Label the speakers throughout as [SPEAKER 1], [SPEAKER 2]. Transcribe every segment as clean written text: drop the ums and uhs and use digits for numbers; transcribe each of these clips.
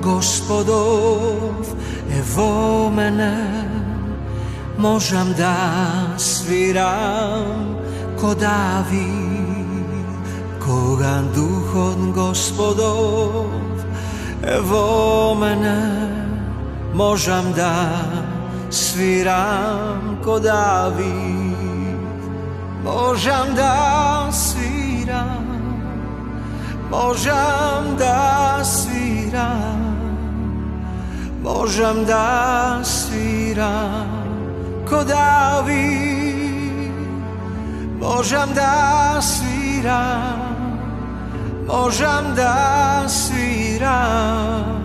[SPEAKER 1] Господов е во мене, можам да свирам ко Давид. Кога Духот Господов е во мене, можам да свирам ко Давид. Можам да свирам, можам да свирам, можам да свирам ко Давид. Можам да свирам, можам да свирам,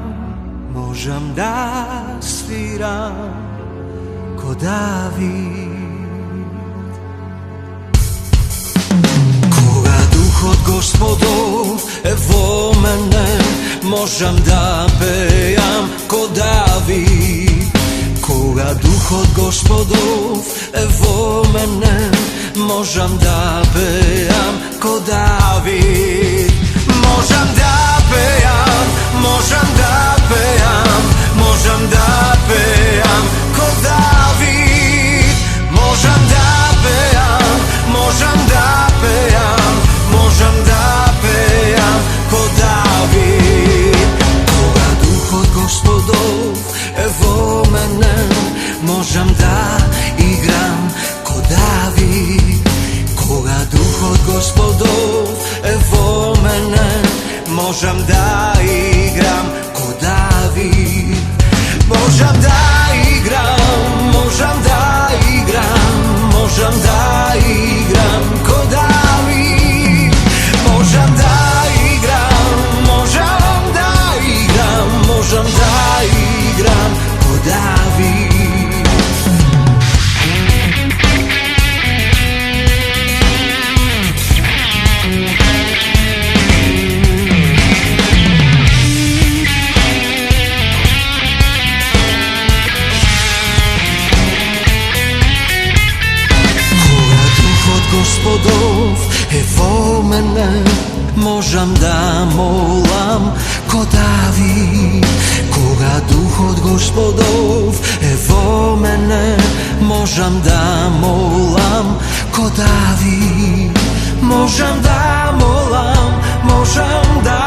[SPEAKER 1] можам да свирам ко Давид. Кога Духот Господов е во мене, можам да пеам ко Давид. Кога Духот Господов е во мене, можам да пеам ко Давид. Можам да пеам, можам да пеам, можам да пеам ко Давид. Можам да пеам, можам да пеам, можам да пеам ко Давид. Кога Духот Господов е во мене, можам да играм ко Давид. Кога Духот Господов е во мене, можам да играм ко Давид. Можам да играм, можам да играм, можам да играм ко Давид. Можам да играм, можам да играм, можам да играм ко Давид. Господов е во мене, можам да молам ко Давид. Кога Духот Господов е во мене, можам да молам ко Давид. Можам да молам, можам да